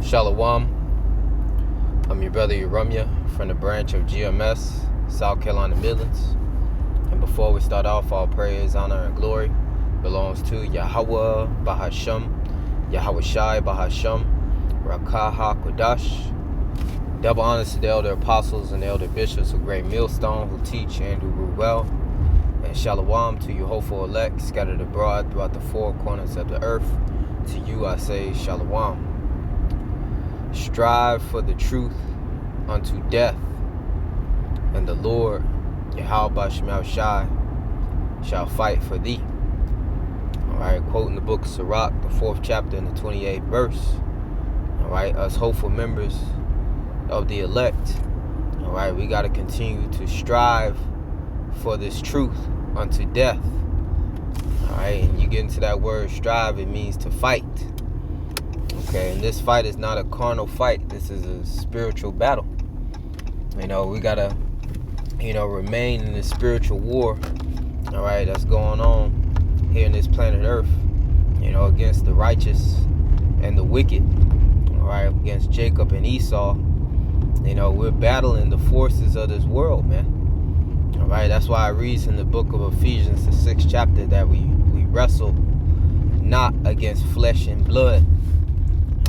Shalawam. I'm your brother Yahawah from the branch of GMS, South Carolina Midlands. And before we start off, all praise, honor, and glory belongs to Yahawah, Bahasham, Yahawashi, Bahasham, Rawchaa, HaQadash. Double honors to the elder apostles and the elder bishops of Great Millstone who teach and who rule well. And Shalawam to Yahawah To The Elect, scattered abroad throughout the four corners of the earth. To you I say Shalawam. Strive for the truth unto death, and the Lord, Yahawashi, shall fight for thee. Alright, quoting the book of Sirach, the 4th chapter and the 28th verse. Alright, us hopeful members of the elect, alright, we got to continue to strive for this truth unto death. Alright, and you get into that word strive, it means to fight. Okay, and this fight is not a carnal fight. This is a spiritual battle. We gotta, remain in this spiritual war, alright, that's going on here in this planet Earth, against the righteous and the wicked, alright, against Jacob and Esau. We're battling the forces of this world, man. Alright, that's why it reads in the book of Ephesians, the 6th chapter, that we wrestle not against flesh and blood,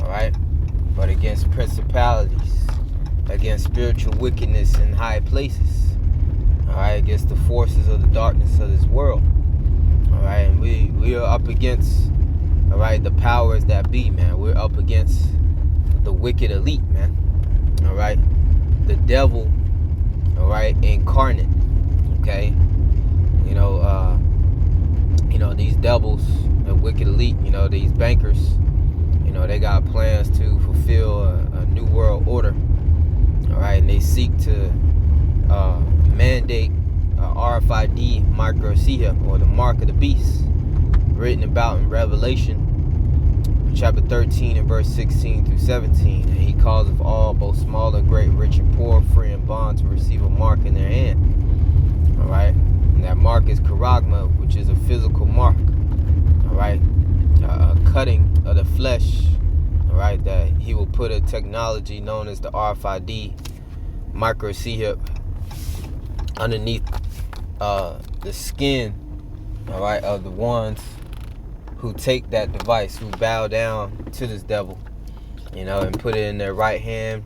alright, but against principalities, against spiritual wickedness in high places, alright, against the forces of the darkness of this world, alright, and we are up against, alright, the powers that be, man. We're up against the wicked elite, man, alright, the devil, alright, incarnate, okay, these devils, the wicked elite, these bankers, they got plans to fulfill a new world order. All right, and they seek to mandate RFID microchip, or the mark of the beast, written about in Revelation chapter 13 and verse 16 through 17. And he calls of all, both small and great, rich and poor, free and bond, to receive a mark in their hand. All right, and that mark is charagma, which is a physical mark. All right, a cutting of the flesh, all right, that he will put a technology known as the RFID microchip underneath the skin, all right, of the ones who take that device, who bow down to this devil, and put it in their right hand,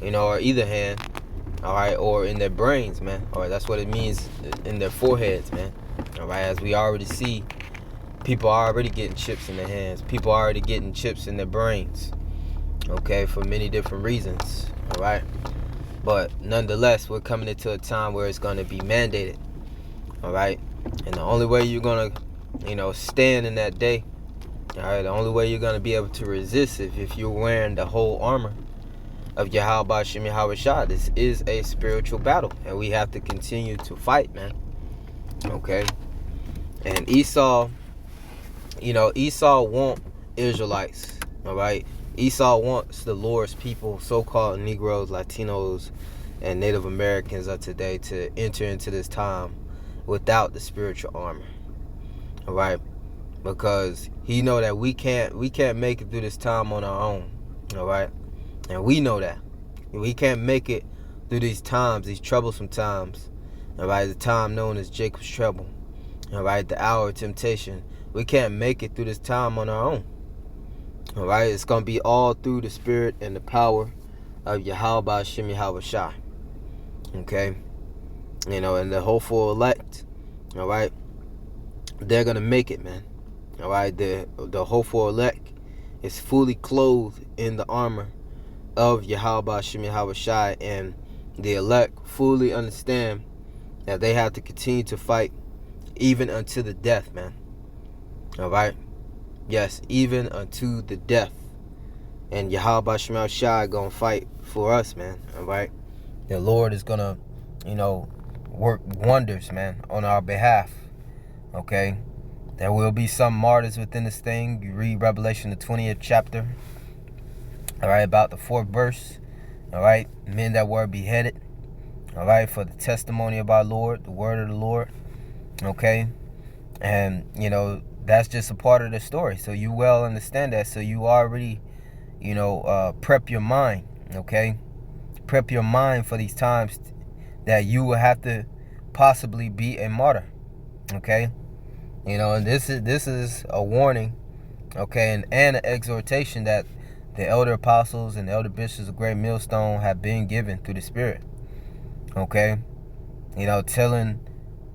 or either hand, all right, or in their brains, man. All right, that's what it means, in their foreheads, man. All right, as we already see, people are already getting chips in their hands. People are already getting chips in their brains, okay, for many different reasons, all right? But nonetheless, we're coming into a time where it's going to be mandated, all right? And the only way you're going to, stand in that day, all right, the only way you're going to be able to resist if you're wearing the whole armor of Yahawashi. This is a spiritual battle, and we have to continue to fight, man, okay? And Esau wants Israelites, all right? Esau wants the Lord's people, so-called Negroes, Latinos, and Native Americans of today, to enter into this time without the spiritual armor, all right? Because he know that we can't make it through this time on our own, all right? And we know that we can't make it through these times, these troublesome times, all right? The time known as Jacob's trouble, all right? The hour of temptation. We can't make it through this time on our own. All right, it's going to be all through the spirit and the power of Yahawashi. Okay, and the hopeful elect, all right, they're going to make it, man. All right, the hopeful elect is fully clothed in the armor of Yahawashi, and the elect fully understand that they have to continue to fight even unto the death, man. All right, yes, even unto the death. And Yahawashi gonna fight for us, man. All right, the Lord is gonna, work wonders, man, on our behalf. Okay, there will be some martyrs within this thing. You read Revelation, the 20th chapter, all right, about the 4th verse. All right, men that were beheaded, all right, for the testimony of our Lord, the word of the Lord. Okay, and that's just a part of the story. So you well understand that. So you already, prep your mind, okay? Prep your mind for these times that you will have to possibly be a martyr, okay? And this is a warning, okay, and an exhortation that the elder apostles and the elder bishops of Great Millstone have been given through the Spirit, okay? Telling,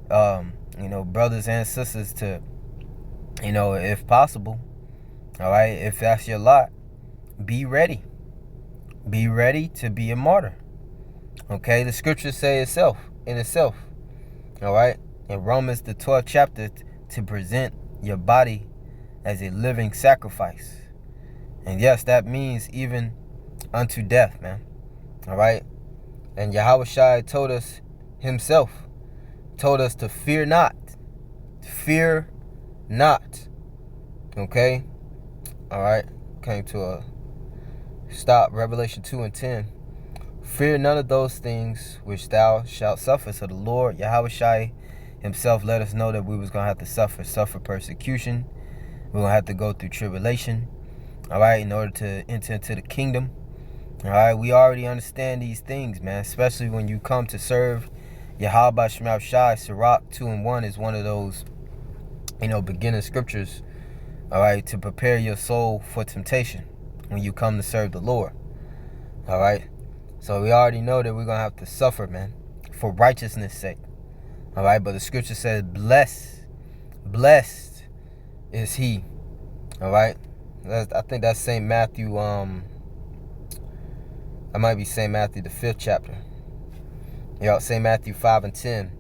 brothers and sisters to, if possible, all right, if that's your lot, be ready. Be ready to be a martyr, okay? The scriptures say itself, all right? In Romans, the 12th chapter, to present your body as a living sacrifice. And yes, that means even unto death, man. All right? And Yahawashi told us himself, to fear not. Fear not. Okay? All right? Came to a stop. Revelation 2:10. Fear none of those things which thou shalt suffer. So the Lord, Yahawashi himself, let us know that we was going to have to suffer persecution. We're going to have to go through tribulation, all right, in order to enter into the kingdom. All right, we already understand these things, man, especially when you come to serve Yahawah Shai. Sirach 2:1 is one of those, beginning scriptures, all right, to prepare your soul for temptation when you come to serve the Lord, all right? So we already know that we're going to have to suffer, man, for righteousness' sake, all right? But the scripture says, blessed is he, all right? I think that's St. Matthew, I might be St. Matthew, the 5th chapter. St. Matthew 5:10.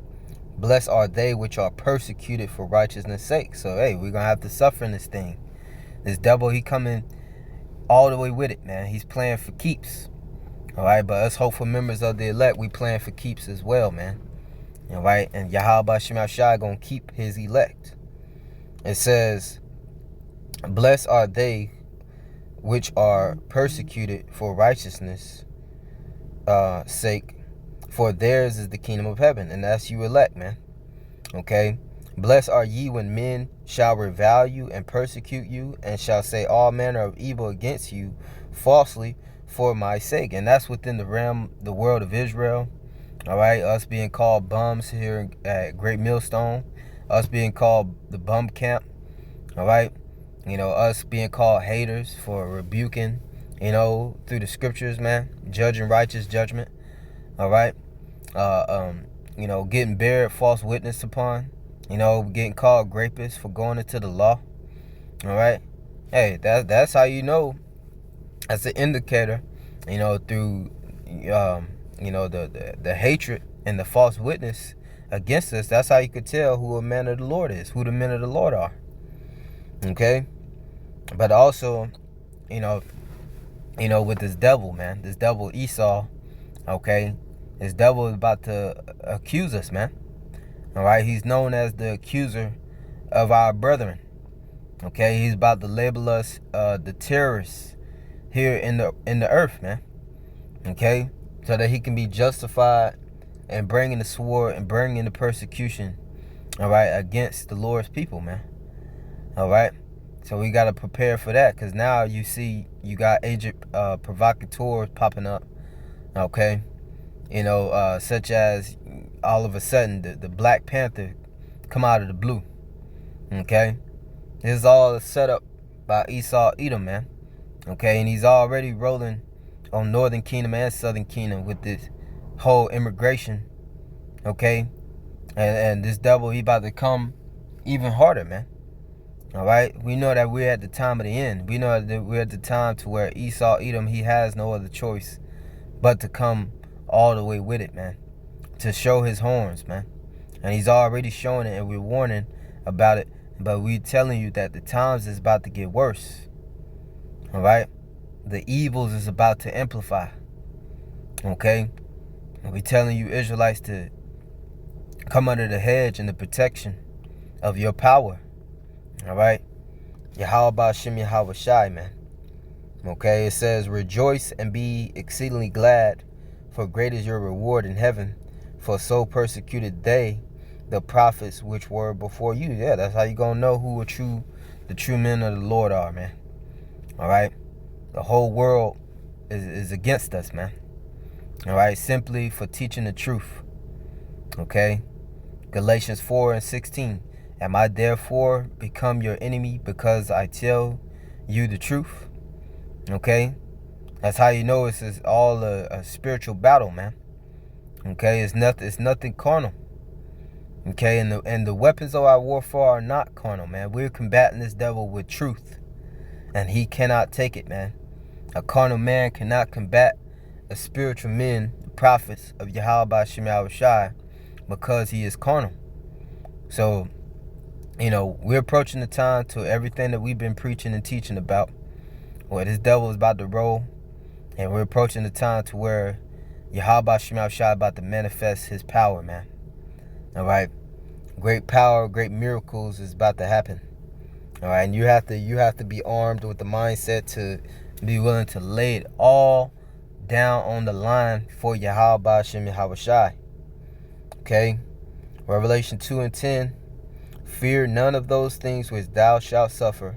Blessed are they which are persecuted for righteousness' sake. So, hey, we're going to have to suffer in this thing. This devil, he coming all the way with it, man. He's playing for keeps, all right? But us hopeful members of the elect, we playing for keeps as well, man. All right? And Yahawah Shai going to keep his elect. It says, blessed are they which are persecuted for righteousness' sake, for theirs is the kingdom of heaven. And that's you elect, man. Okay? Blessed are ye when men shall revile you and persecute you, and shall say all manner of evil against you falsely for my sake. And that's within the world of Israel. All right? Us being called bums here at Great Millstone. Us being called the bum camp. All right? Us being called haters for rebuking, through the scriptures, man. Judging righteous judgment. All right? Getting bared false witness upon. Getting called rapists for going into the law. All right? Hey, that's how you know. That's an indicator, through, the hatred and the false witness against us. That's how you could tell who a man of the Lord is, who the men of the Lord are. Okay? But also, with this devil, man, this devil Esau, okay? This devil is about to accuse us, man. All right? He's known as the accuser of our brethren. Okay? He's about to label us the terrorists here in the earth, man. Okay? So that he can be justified and bringing the sword and bringing the persecution, all right, against the Lord's people, man. All right? So we got to prepare for that, because now you see you got agent provocateurs popping up, okay? Such as all of a sudden the Black Panther come out of the blue, okay? This is all set up by Esau Edom, man, okay? And he's already rolling on Northern Kingdom and Southern Kingdom with this whole immigration, okay? And this devil, he about to come even harder, man. All right, we know that we're at the time of the end. We know that we're at the time to where Esau Edom, he has no other choice but to come all the way with it, man, to show his horns, man. And he's already showing it, and we're warning about it. But we're telling you that the times is about to get worse. All right, the evils is about to amplify. Okay, and we're telling you Israelites to come under the hedge and the protection of your power. All right, Bahasham Yahawashi, man. Okay, it says, rejoice and be exceedingly glad, for great is your reward in heaven, for so persecuted they the prophets which were before you. Yeah, that's how you gonna know who the true men of the Lord are, man. All right, The whole world is against us, man. All right, simply for teaching the truth. Okay, Galatians 4:16. Am I therefore become your enemy because I tell you the truth? Okay, that's how you know it's all a spiritual battle, man. Okay, it's nothing carnal. Okay, and the weapons of our warfare are not carnal, man. We're combating this devil with truth, and he cannot take it, man. A carnal man cannot combat a spiritual men, the prophets of Yahawashi, because he is carnal. So, we're approaching the time to everything that we've been preaching and teaching about, where this devil is about to roll, and we're approaching the time to where Yahawashi is about to manifest his power, man. All right, great power, great miracles is about to happen. All right, and you have to be armed with the mindset to be willing to lay it all down on the line for Yahawashi. Okay, Revelation 2:10. Fear none of those things which thou shalt suffer.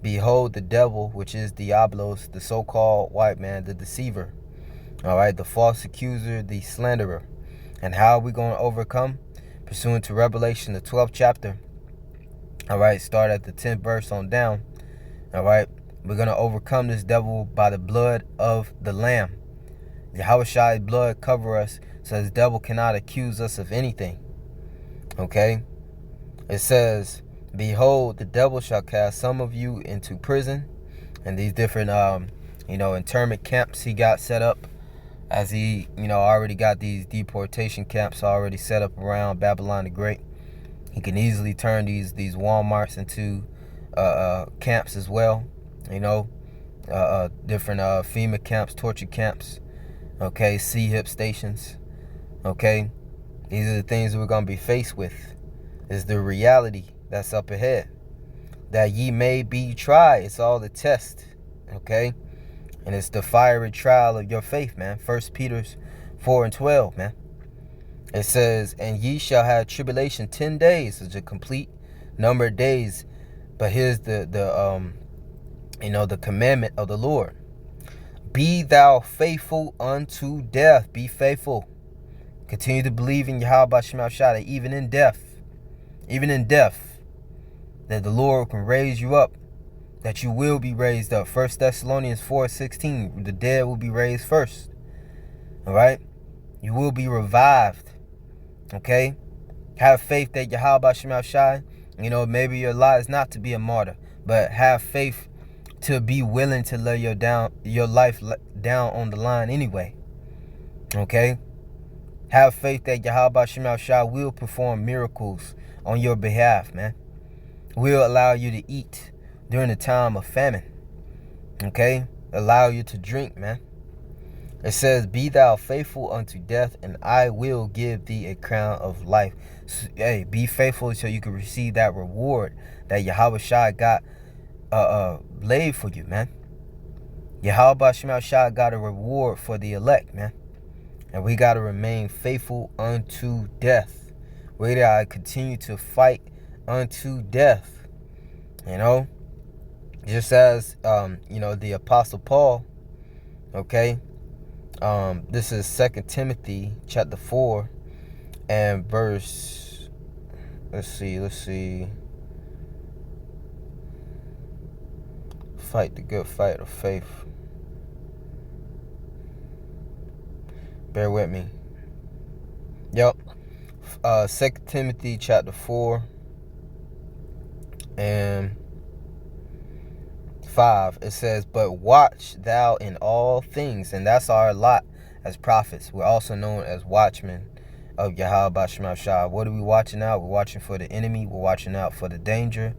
Behold, the devil, which is Diablos, the so-called white man, the deceiver. All right, the false accuser, the slanderer. And how are we going to overcome? Pursuant to Revelation, the 12th chapter. All right, start at the 10th verse on down. All right, we're going to overcome this devil by the blood of the Lamb. Yahawashi's blood cover us so this devil cannot accuse us of anything. Okay, it says, behold, the devil shall cast some of you into prison. And these different, internment camps he got set up, as he, already got these deportation camps already set up around Babylon the Great. He can easily turn these Walmarts into camps as well. Different FEMA camps, torture camps. Okay, C-HIP stations. Okay, these are the things that we're going to be faced with. Is the reality that's up ahead. That ye may be tried. It's all the test. Okay, and it's the fiery trial of your faith, man. 1 Peter 4:12, man. It says, and ye shall have tribulation 10 days. It's a complete number of days. But here's the commandment of the Lord. Be thou faithful unto death. Be faithful. Continue to believe in Yahawashi, even in death. Even in death. That the Lord can raise you up. That you will be raised up. 1 Thessalonians 4:16. The dead will be raised first. All right? You will be revived. Okay? Have faith that Yahawashi, maybe your lot is not to be a martyr. But have faith to be willing to lay your life down on the line anyway. Okay? Have faith that Yahawashi will perform miracles on your behalf, man. Will allow you to eat during the time of famine. Okay? Allow you to drink, man. It says, be thou faithful unto death, and I will give thee a crown of life. So, hey, be faithful so you can receive that reward that Yahawashi got laid for you, man. Yahawashi got a reward for the elect, man. And we got to remain faithful unto death. We got to continue to fight unto death. Just as, the Apostle Paul, okay? This is 2 Timothy chapter 4 and verse, let's see. Fight the good fight of faith. Bear with me. Yep. 2 Timothy chapter 4 and 5. It says, but watch thou in all things. And that's our lot as prophets. We're also known as watchmen of Yahawashi. What are we watching out? We're watching for the enemy. We're watching out for the danger.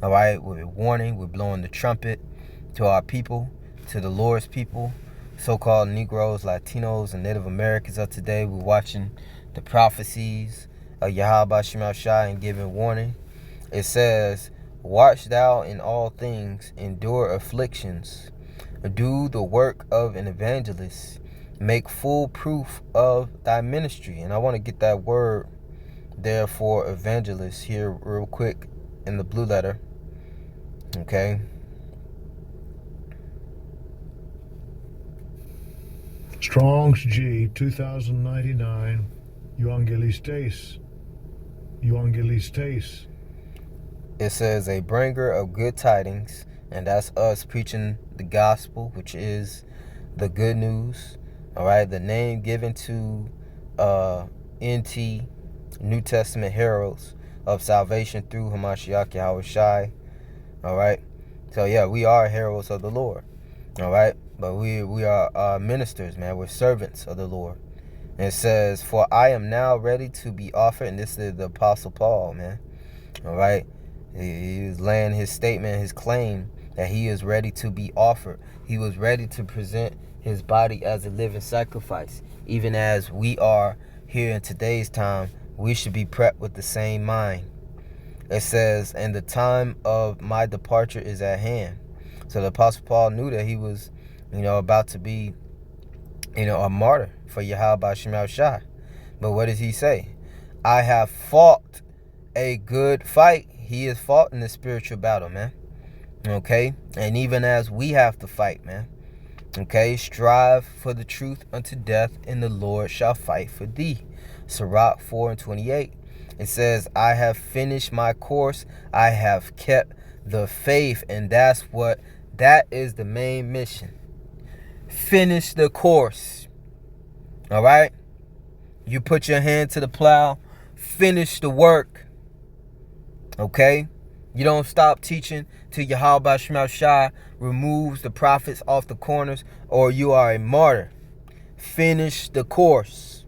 All right. We're warning. We're blowing the trumpet to our people, to the Lord's people, so-called Negroes, Latinos, and Native Americans of today. We're watching the prophecies of Yahawashi and giving warning. It says, watch thou in all things, endure afflictions, do the work of an evangelist, make full proof of thy ministry. And I want to get that word there for evangelist here real quick in the blue letter. Okay. Strong's G 2099 Euangelistes. Euangelistes. It says a bringer of good tidings, and that's us preaching the gospel, which is the good news. All right, the name given to NT New Testament heralds of salvation through Hamashiach Yahawashi. All right, so yeah, we are heralds of the Lord. All right, but we are ministers, man. We're servants of the Lord. And it says, "For I am now ready to be offered," and this is the Apostle Paul, man. All right, he was laying his statement, his claim that he is ready to be offered. He was ready to present his body as a living sacrifice. Even as we are here in today's time, we should be prepped with the same mind. It says, "And the time of my departure is at hand." So the Apostle Paul knew that he was, about to be, a martyr for Yahawah. But what does he say? "I have fought a good fight." He is fought in the spiritual battle, man. Okay? And even as we have to fight, man. Okay? "Strive for the truth unto death, and the Lord shall fight for thee." Sirach 4:28. It says, "I have finished my course. I have kept the faith." And that is the main mission. Finish the course. All right? You put your hand to the plow. Finish the work. Okay? You don't stop teaching till Yahawah removes the prophets off the corners, or you are a martyr. Finish the course.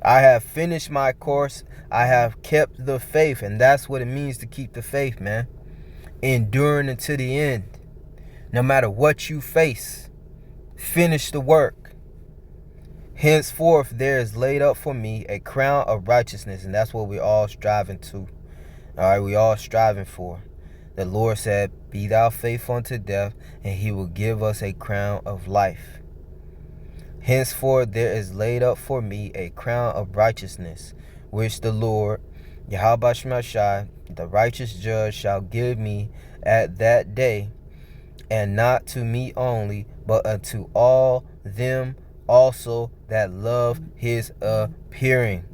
"I have finished my course. I have kept the faith." And that's what it means to keep the faith, man. Enduring until the end. No matter what you face, finish the work. "Henceforth there is laid up for me a crown of righteousness." And that's what we're all striving to. All right, we all striving for. The Lord said, "Be thou faithful unto death, and he will give us a crown of life." "Henceforth there is laid up for me a crown of righteousness, which the Lord, Yahawah, the righteous judge, shall give me at that day, and not to me only, but unto all them also that love his appearing."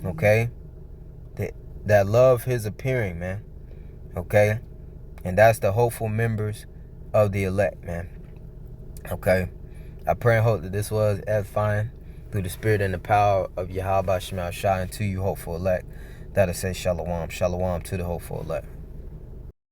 Okay? That love his appearing, man. Okay? And that's the hopeful members of the elect, man. Okay? I pray and hope that this was edifying through the spirit and the power of Yahawah and to you hopeful elect. That'll say Shalawam. Shalawam to the hopeful elect.